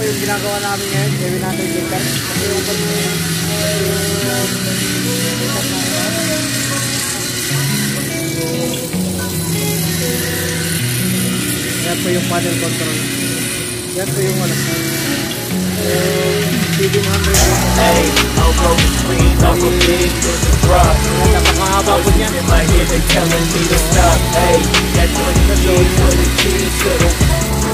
yung ginagawa namin ngayon, 700 liters. Kasi yung yan po yung panel control. Yan po yung ano. 700. Hey, I'll go between Uncle Big and the drop. Napakahaba po niya. In my head, they telling me to stop. Hey, that 20 G's for the keys to the.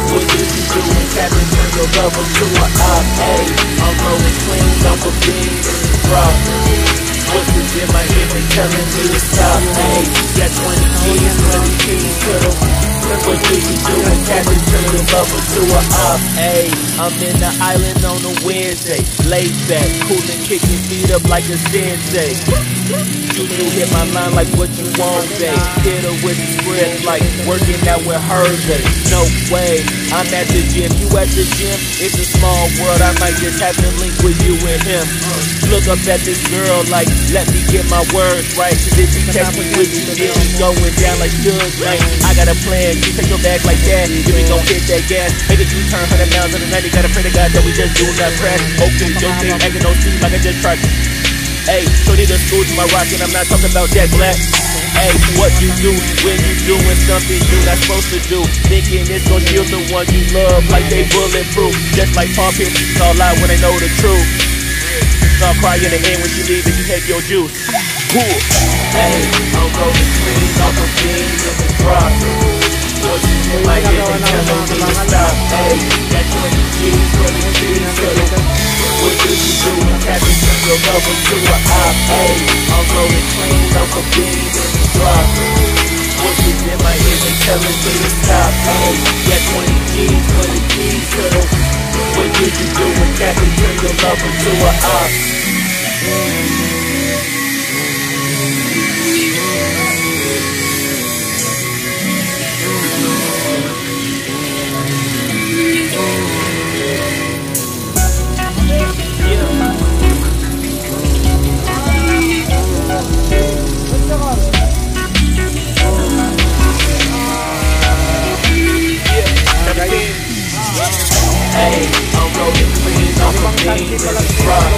What you can do is tap and turn your lover to a op. Hey, I'm rolling clean, Uncle Big and the drop. What's this in my head, they telling me to stop. Hey, that 20 G's for the keys to the. What you can do is tap and turn your lover to a op. Hey, I'm in the island on a Wednesday, laid back, coolin', kicking feet up like a sensei. You hit my line like what you want, babe. Hit her with the script like working out with her, babe. No way, I'm at the gym, you at the gym. It's a small world, I might just have to link with you and him. Look up at this girl like, let me get my words right. Cause if you catch me with you, then we going down like Suge, man. I got a plan, you take your bag like that, then we gon' hit that gas. Make a U-turn 100 miles on the 90, gotta pray to God that we just do not crash. Okay, your thing acting no steam like I just tried. Hey, so need a school to my rocket, I'm not talking about Jack Black. Hey, what you do when you doing something you're not supposed to do? Thinking it's gon' shield the one you love like they bulletproof. Just like Paul Pierce, call out when they know the truth. I'll cry in the end when you leave and you take your juice. Cool. Hey, I'm rolling clean off a beam in the drop. In my head, they telling me to stop. Hey, that 20 G's for the keys to the. What you can do is tap and turn your lover to a op. Hey, I'm rolling clean off a beam in the drop. What's this in my head, they telling me to stop. Hey, that 20 G's for the keys to the. What you can do is tap and turn your lover to a op. Hey, I'm rolling clean off a beam in the drop.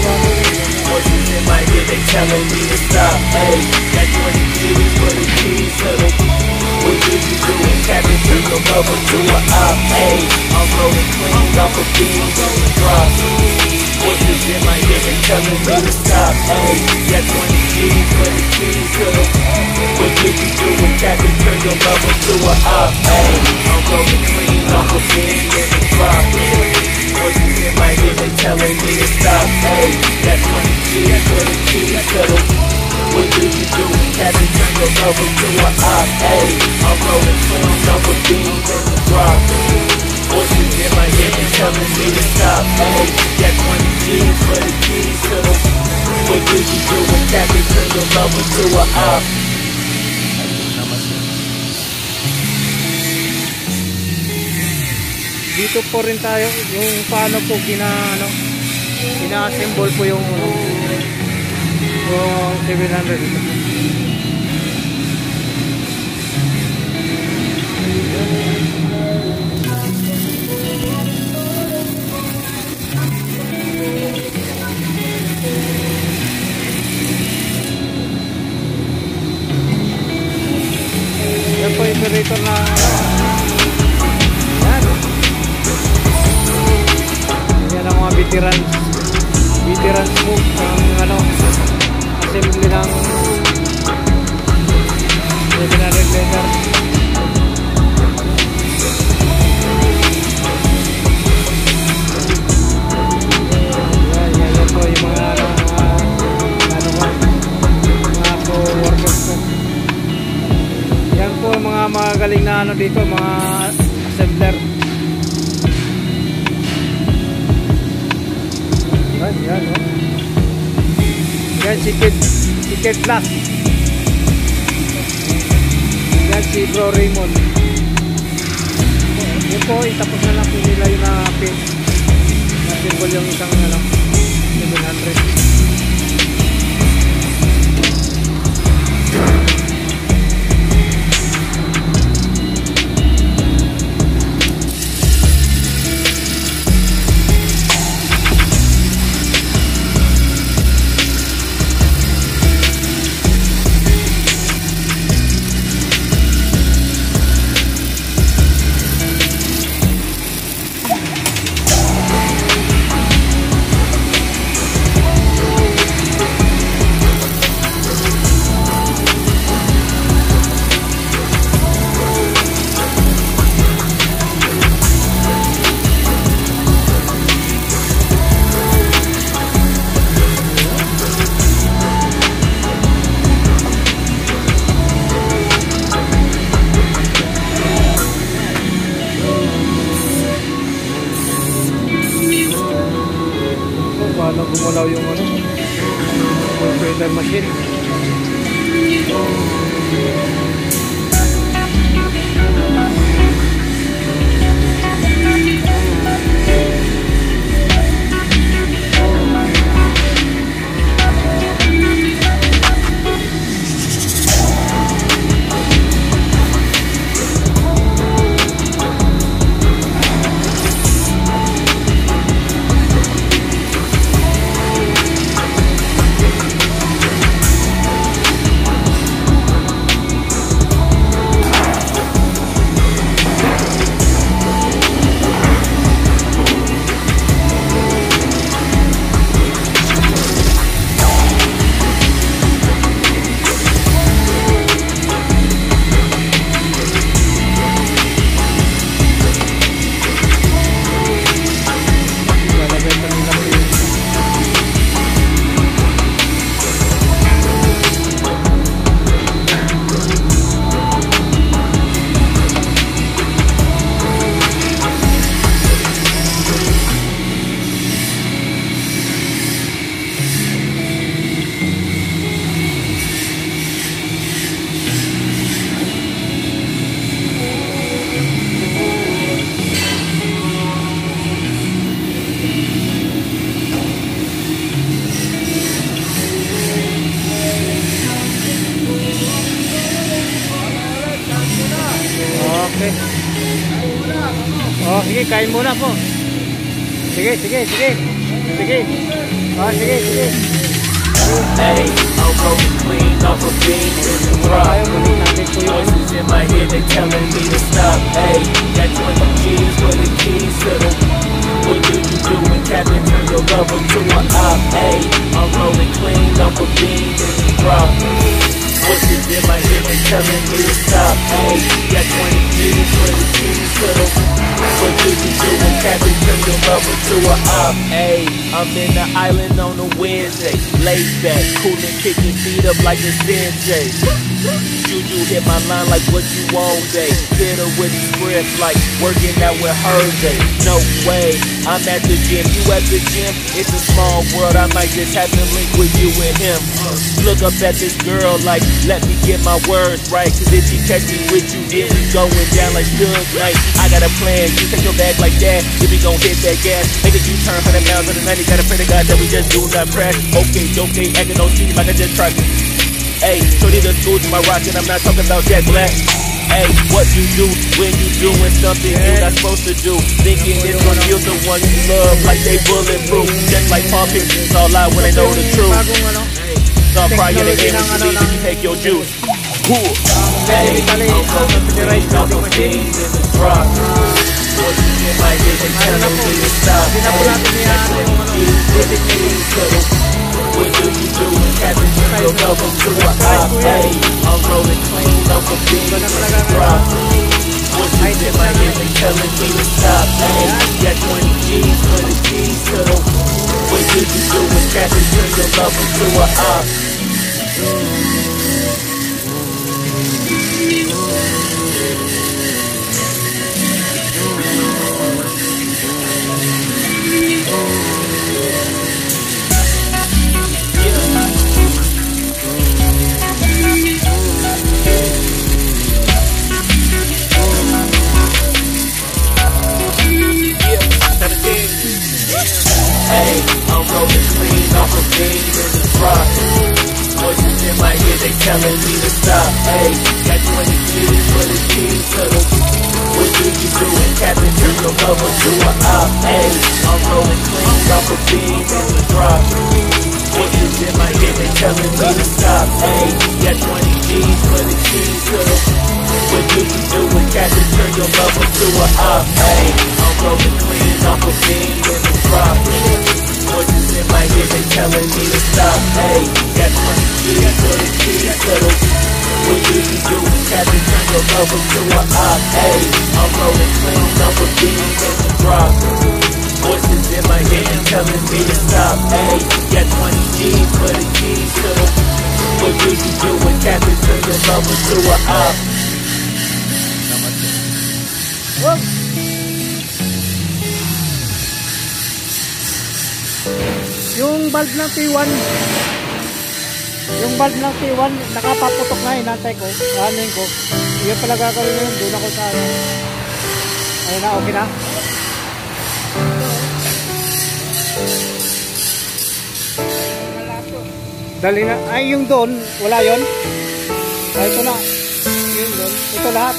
Voices in my head, they telling me to stop. Hey, that 20 G's for the keys to the. What you can do is tap and turn your lover to a op. Hey, I'm rolling clean off a beam in the drop. Voices in my head, they telling me to stop. Hey, that 20 G's for the keys to the. What you can do is tap and turn your lover to a op. Hey, I'm rolling clean off a beam in the drop. Voices in my head, they telling me to stop. Hey, that 20 G's for the keys to the. What you can do is tap and turn your lover to a op. Hey, I'm rolling clean off a beam in the drop. Voices in my head, they telling me to stop. Hey, that 20 G's for the keys to the. What you can do is tap and turn your lover to a op. Dito po rin tayo yung paano po ina-assemble po yung 700. Yan po yung operator na yan ang mga veterans po ang assembly ng 700 liter. Yan po yung mga mga co-workers po. Yan po mga magaling na dito, mga assembler. Yan, no? Yan si Kid Plus. Yan si Bro Raymond. Yan po, itapos na lang po nila yung na-symbol yung isang 700. engine. Okay. Oh, sige, kain muna po. Sige. Sige. Oh, sige. Hey, I'm rolling clean off a beam in the rock. Voices in my head, they telling me to stop. Hey, got 20 G's for the keys to the. What do you do when Captain turn your lover to an op? Hey, I'm rolling clean off a beam in the rock. Voices in my head, they telling me to stop. Hey, got 20 G's for the keys to the. What do you do when Captain turn your lover to an op? Hey, I'm in the island on a Wednesday, laid back, coolin', kicking feet up like a sensei. Juju hit my line like what you want, day. Hit her with the script like working out with her, day. No way, I'm at the gym, you at the gym. It's a small world, I might just have to link with you and him. Look up at this girl like, let me get my words right. Cause if she catch me with you, then we going down like Suge Knight. I got a plan, you take your bag like that, then we gon' hit that gas. Make a U-turn for the miles of the 90, gotta pray to God that we just do not crash. Okay, acting no cheating like I just tried to. Hey, shorty the school to my rock and I'm not talking about Jack Black. Hey, what you do when you doing something you're not supposed to do? Thinking it's gonna kill the one you love like they bulletproof. Just like Paul Pictures all out when they know the truth. Stop crying and get what you need if you take your juice. Hey, I'm rolling clean off of beans in the drop. Voices in my head, they telling me to stop. What do you do when Captain turn your lover to an op? Hey, I'm rolling clean off of beans in the drop. Voices in my head, they telling me to stop. Hey, got 20 G's for the keys to the. What do you do when Captain turn your lover to an op? Hey, I'm rolling clean off a beam in the drop. Voices in my head, they telling me to stop. Hey, got 20 G's for the keys to the. What do you do when Captain turn your lover to an op? Hey, I'm rolling clean off a beam in the drop. Voices in my head, they telling me to stop. Hey, got 20 G's for the keys to the. What do you do when Captain turn your lover to an op? Hey, I'm rolling clean off a beam in the drop. Voices in my head, they telling me to stop. Hey, got 20 G's for the keys to the. What do you do when Captain turn your lover to an op? Hey, I'm rolling clean off a beam in the drop. Voices in my head telling me to stop. Hey, got 20 G's for the keys to the. What do you do when Captain turn your lover to an op? Yung valve ng T1 Yung valve ng T1, nakapaputok na, inantay ko. Anin ko. Yun pala gagawin yun. Doon ako sa ano. Ayun na, okay na. Dali na. Ay, yung doon, wala yun. Ay, ito na. Yung doon. Ito lahat.